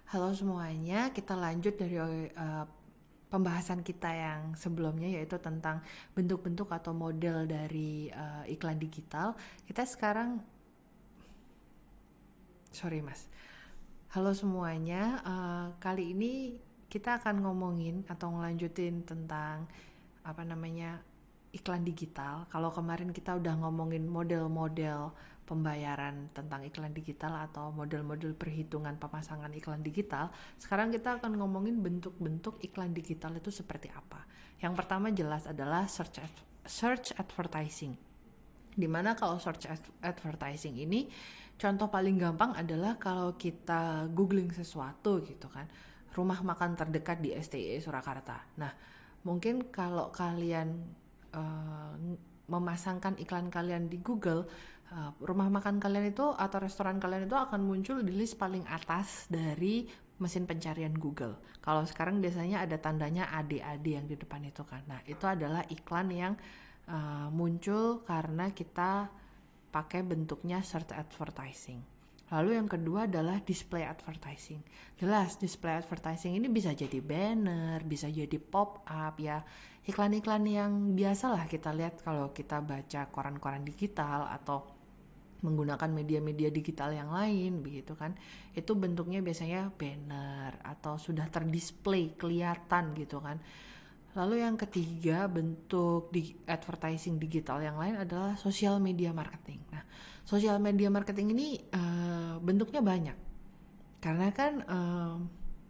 Halo semuanya, kita lanjut dari pembahasan kita yang sebelumnya, yaitu tentang bentuk-bentuk atau model dari iklan digital. Kita sekarang, sorry mas, halo semuanya, kali ini kita akan ngomongin atau ngelanjutin tentang iklan digital. Kalau kemarin kita udah ngomongin model-model pembayaran tentang iklan digital atau model-model perhitungan pemasangan iklan digital, sekarang kita akan ngomongin bentuk-bentuk iklan digital itu seperti apa. Yang pertama jelas adalah search advertising. Dimana kalau search advertising ini, contoh paling gampang adalah kalau kita googling sesuatu gitu kan, rumah makan terdekat di STI Surakarta. Nah, mungkin kalau kalian memasangkan iklan kalian di Google, rumah makan kalian itu atau restoran kalian itu akan muncul di list paling atas dari mesin pencarian Google. Kalau sekarang biasanya ada tandanya AD-AD yang di depan itu kan. Nah, itu adalah iklan yang muncul karena kita pakai bentuknya search advertising. Lalu yang kedua adalah display advertising. Jelas, display advertising ini bisa jadi banner, bisa jadi pop-up ya. Iklan-iklan yang biasalah kita lihat kalau kita baca koran-koran digital atau menggunakan media-media digital yang lain begitu kan. Itu bentuknya biasanya banner atau sudah terdisplay, kelihatan gitu kan. Lalu yang ketiga bentuk advertising digital yang lain adalah social media marketing. Nah, social media marketing ini bentuknya banyak. Karena kan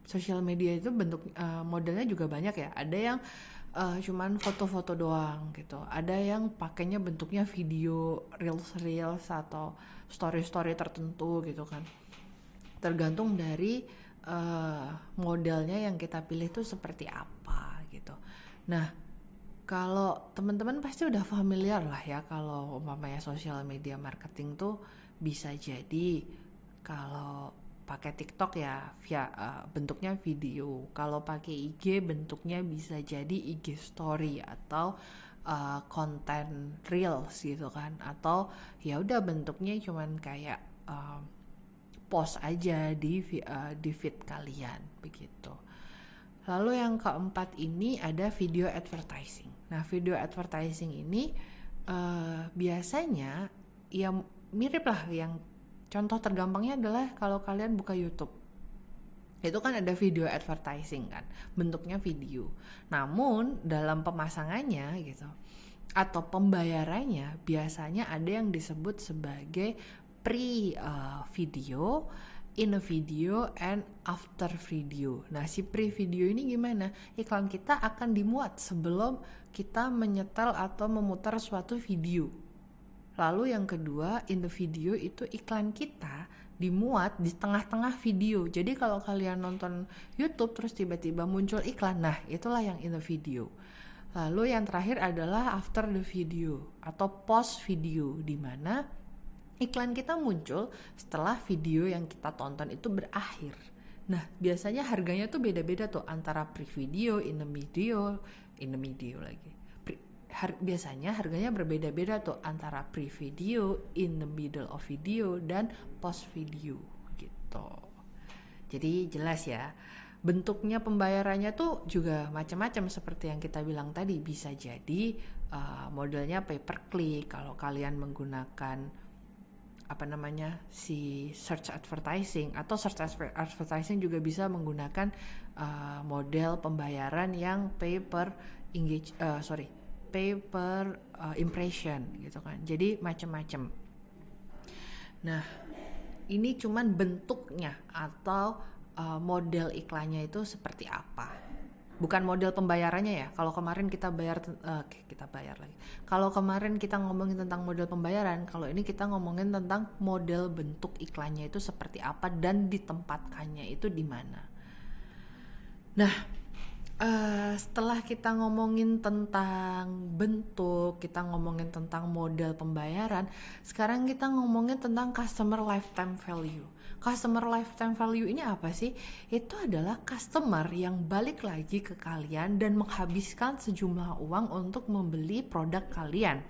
social media itu bentuk modelnya juga banyak ya. Ada yang cuman foto-foto doang gitu. Ada yang pakainya bentuknya video, reels atau story-story tertentu gitu kan. Tergantung dari modelnya yang kita pilih itu seperti apa gitu. Nah, kalau teman-teman pasti udah familiar lah ya kalau umpamanya social media marketing tuh bisa jadi kalau pakai TikTok ya via bentuknya video. Kalau pakai IG bentuknya bisa jadi IG story atau konten reels gitu kan. Atau ya udah bentuknya cuman kayak post aja di feed kalian begitu. Lalu yang keempat ini ada video advertising. Nah, video advertising ini biasanya ya mirip lah, yang contoh tergampangnya adalah kalau kalian buka YouTube. Itu kan ada video advertising kan, bentuknya video. Namun dalam pemasangannya gitu atau pembayarannya biasanya ada yang disebut sebagai pre-video, in a video, and after video. Nah, si pre-video ini gimana? Iklan kita akan dimuat sebelum kita menyetel atau memutar suatu video. Lalu yang kedua, in the video itu iklan kita dimuat di tengah-tengah video. Jadi kalau kalian nonton YouTube terus tiba-tiba muncul iklan, nah itulah yang in the video. Lalu yang terakhir adalah after the video atau post video, di mana iklan kita muncul setelah video yang kita tonton itu berakhir. Nah, biasanya harganya tuh beda-beda tuh antara pre-video, in the video lagi. Biasanya harganya berbeda-beda tuh antara pre-video, in the middle of video, dan post-video gitu. Jadi jelas ya, bentuknya pembayarannya tuh juga macam-macam seperti yang kita bilang tadi. Bisa jadi modelnya pay per click kalau kalian menggunakan si search advertising, atau search advertising juga bisa menggunakan model pembayaran yang pay per impression gitu kan. Jadi macam-macam. Nah, ini cuman bentuknya atau model iklannya itu seperti apa. Bukan model pembayarannya ya. Kalau kemarin kita bayar lagi. Kalau kemarin kita ngomongin tentang model pembayaran, kalau ini kita ngomongin tentang model bentuk iklannya itu seperti apa dan ditempatkannya itu di mana. Nah, setelah kita ngomongin tentang bentuk, kita ngomongin tentang model pembayaran, sekarang kita ngomongin tentang customer lifetime value. Customer lifetime value ini apa sih? Itu adalah customer yang balik lagi ke kalian dan menghabiskan sejumlah uang untuk membeli produk kalian.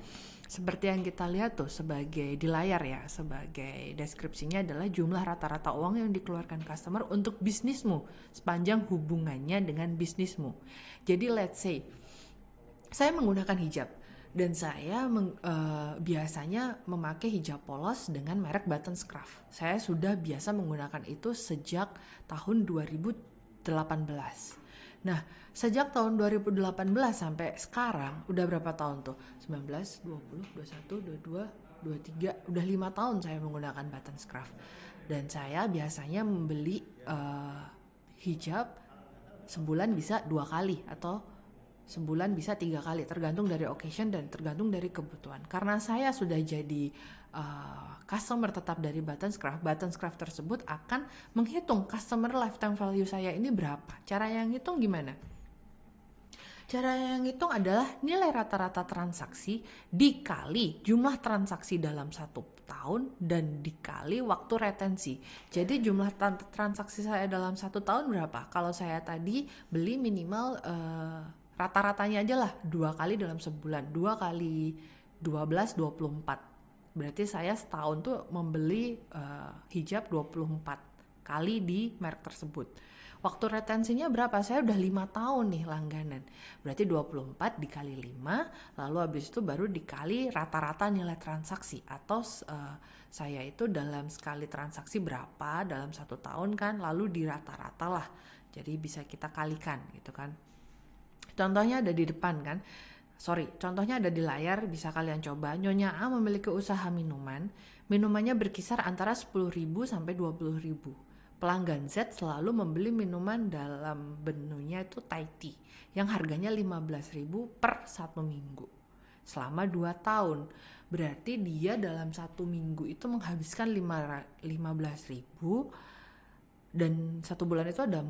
Seperti yang kita lihat tuh sebagai di layar ya, sebagai deskripsinya adalah jumlah rata-rata uang yang dikeluarkan customer untuk bisnismu sepanjang hubungannya dengan bisnismu. Jadi let's say saya menggunakan hijab dan saya biasanya memakai hijab polos dengan merek Button-Scruff. Saya sudah biasa menggunakan itu sejak tahun 2018. Nah, sejak tahun 2018 sampai sekarang, udah berapa tahun tuh? 19, 20, 21, 22, 23, udah 5 tahun saya menggunakan Button-Scruff. Dan saya biasanya membeli hijab sebulan bisa 2 kali atau sebulan bisa 3 kali, tergantung dari occasion dan tergantung dari kebutuhan. Karena saya sudah jadi customer tetap dari Button-Scruff tersebut akan menghitung customer lifetime value saya ini berapa. Cara yang hitung gimana? Cara yang hitung adalah nilai rata-rata transaksi dikali jumlah transaksi dalam 1 tahun dan dikali waktu retensi. Jadi jumlah transaksi saya dalam 1 tahun berapa? Kalau saya tadi beli minimal rata-ratanya aja lah 2 kali dalam sebulan, 2 kali 12, 24. Berarti saya setahun tuh membeli hijab 24 kali di merek tersebut. Waktu retensinya berapa? Saya udah 5 tahun nih langganan. Berarti 24 dikali 5, lalu habis itu baru dikali rata-rata nilai transaksi. Atau saya itu dalam sekali transaksi berapa dalam 1 tahun kan, lalu di rata-rata lah. Jadi bisa kita kalikan gitu kan. Contohnya ada di depan kan. Contohnya ada di layar, bisa kalian coba. Nyonya A memiliki usaha minuman. Minumannya berkisar antara 10.000 sampai 20.000. Pelanggan Z selalu membeli minuman dalam menunya itu Thai tea yang harganya 15.000 per 1 minggu selama 2 tahun. Berarti dia dalam 1 minggu itu menghabiskan 15.000 dan 1 bulan itu ada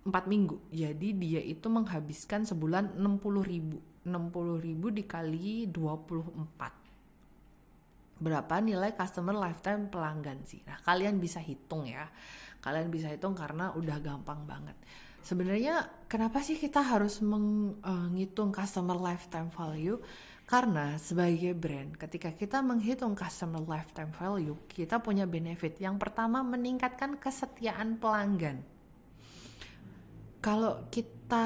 4 minggu. Jadi dia itu menghabiskan sebulan 60.000. 60.000 dikali 24. Berapa nilai customer lifetime pelanggan sih? Nah, kalian bisa hitung ya. Kalian bisa hitung karena udah gampang banget. Sebenarnya kenapa sih kita harus menghitung customer lifetime value? Karena sebagai brand, ketika kita menghitung customer lifetime value, kita punya benefit. Yang pertama, meningkatkan kesetiaan pelanggan. Kalau kita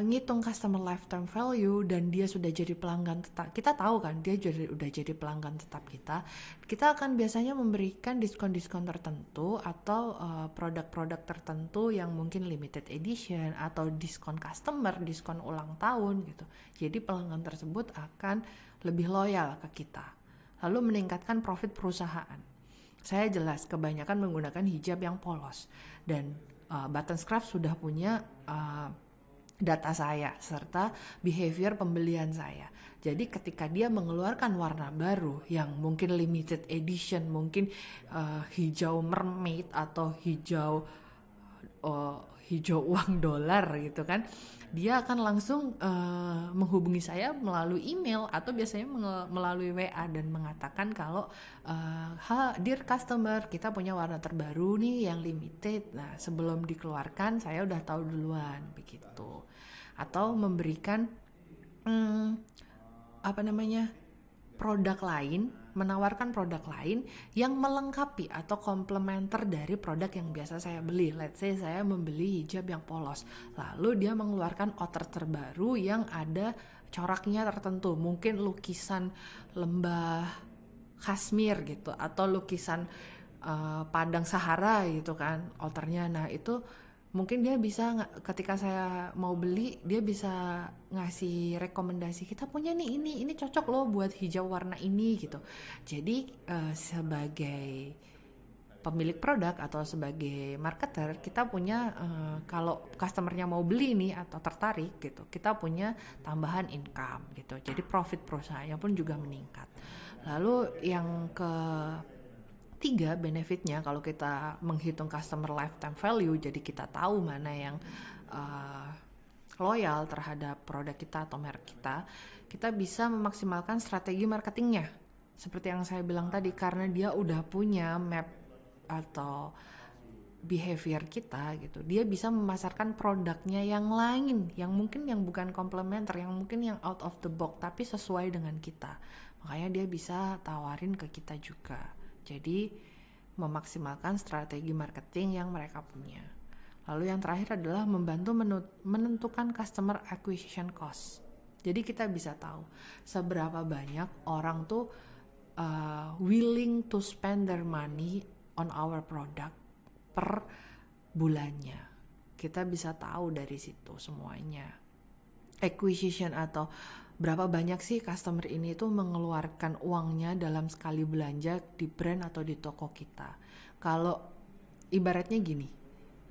ngitung customer lifetime value dan dia sudah jadi pelanggan tetap, kita tahu kan dia udah jadi pelanggan tetap kita akan biasanya memberikan diskon-diskon tertentu atau produk-produk tertentu yang mungkin limited edition atau diskon customer, diskon ulang tahun gitu. Jadi pelanggan tersebut akan lebih loyal ke kita, lalu meningkatkan profit perusahaan. Saya jelas kebanyakan menggunakan hijab yang polos dan Button-Scruff sudah punya data saya serta behavior pembelian saya. Jadi ketika dia mengeluarkan warna baru yang mungkin limited edition, mungkin hijau mermaid atau hijau uang dolar gitu kan, dia akan langsung menghubungi saya melalui email atau biasanya melalui WA dan mengatakan kalau dear customer, kita punya warna terbaru nih yang limited. Nah, sebelum dikeluarkan saya udah tahu duluan begitu. Atau memberikan produk lain, menawarkan produk lain yang melengkapi atau komplementer dari produk yang biasa saya beli. Let's say saya membeli hijab yang polos, lalu dia mengeluarkan outer terbaru yang ada coraknya tertentu, mungkin lukisan lembah Kashmir gitu atau lukisan padang Sahara gitu kan outernya. Nah, itu mungkin dia bisa, ketika saya mau beli, dia bisa ngasih rekomendasi, kita punya nih ini cocok loh buat hijau warna ini gitu. Jadi sebagai pemilik produk atau sebagai marketer, kita punya kalau customernya mau beli nih atau tertarik gitu, kita punya tambahan income gitu. Jadi profit perusahaannya pun juga meningkat. Lalu yang ketiga benefitnya, kalau kita menghitung customer lifetime value, jadi kita tahu mana yang loyal terhadap produk kita atau merek kita bisa memaksimalkan strategi marketingnya. Seperti yang saya bilang tadi, karena dia udah punya map atau behavior kita gitu, dia bisa memasarkan produknya yang lain, yang mungkin yang bukan komplementer, yang mungkin yang out of the box, tapi sesuai dengan kita. Makanya dia bisa tawarin ke kita juga. Jadi memaksimalkan strategi marketing yang mereka punya. Lalu yang terakhir adalah membantu menentukan customer acquisition cost. Jadi kita bisa tahu seberapa banyak orang tuh willing to spend their money on our product per bulannya. Kita bisa tahu dari situ semuanya. Acquisition atau berapa banyak sih customer ini tuh mengeluarkan uangnya dalam sekali belanja di brand atau di toko kita. Kalau ibaratnya gini,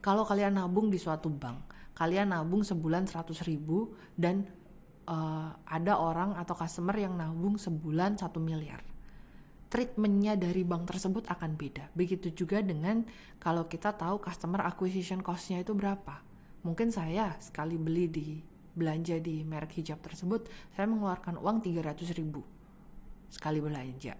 kalau kalian nabung di suatu bank, kalian nabung sebulan 100.000 dan ada orang atau customer yang nabung sebulan 1 miliar. Treatmentnya dari bank tersebut akan beda. Begitu juga dengan kalau kita tahu customer acquisition cost-nya itu berapa. Mungkin saya sekali belanja di merek hijab tersebut, saya mengeluarkan uang 300.000 sekali belanja.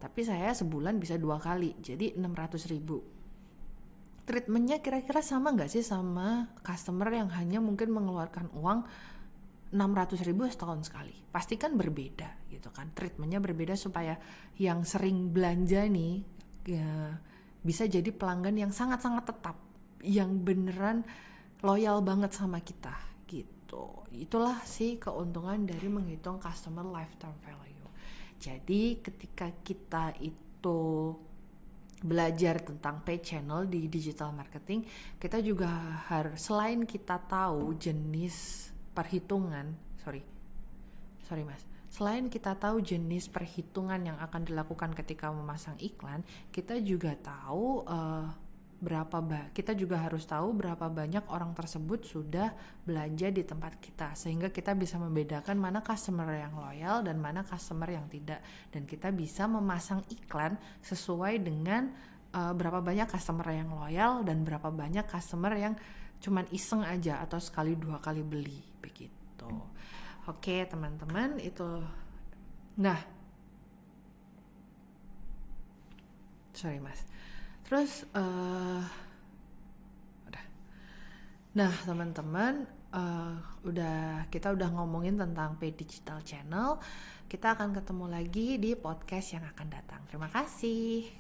Tapi saya sebulan bisa 2 kali, jadi 600.000. Treatmentnya kira-kira sama nggak sih sama customer yang hanya mungkin mengeluarkan uang 600.000 setahun sekali? Pasti kan berbeda gitu kan, treatmentnya berbeda supaya yang sering belanja nih ya, bisa jadi pelanggan yang sangat-sangat tetap, yang beneran loyal banget sama kita gitu. Itulah sih keuntungan dari menghitung customer lifetime value. Jadi ketika kita itu belajar tentang paid channel di digital marketing, kita juga harus, selain kita tahu jenis perhitungan, selain kita tahu jenis perhitungan yang akan dilakukan ketika memasang iklan, kita juga tahu kita juga harus tahu berapa banyak orang tersebut sudah belanja di tempat kita, sehingga kita bisa membedakan mana customer yang loyal dan mana customer yang tidak, dan kita bisa memasang iklan sesuai dengan berapa banyak customer yang loyal dan berapa banyak customer yang cuman iseng aja atau sekali 2 kali beli begitu. Oke teman-teman, itu terus teman-teman, kita udah ngomongin tentang paid digital channel. Kita akan ketemu lagi di podcast yang akan datang. Terima kasih.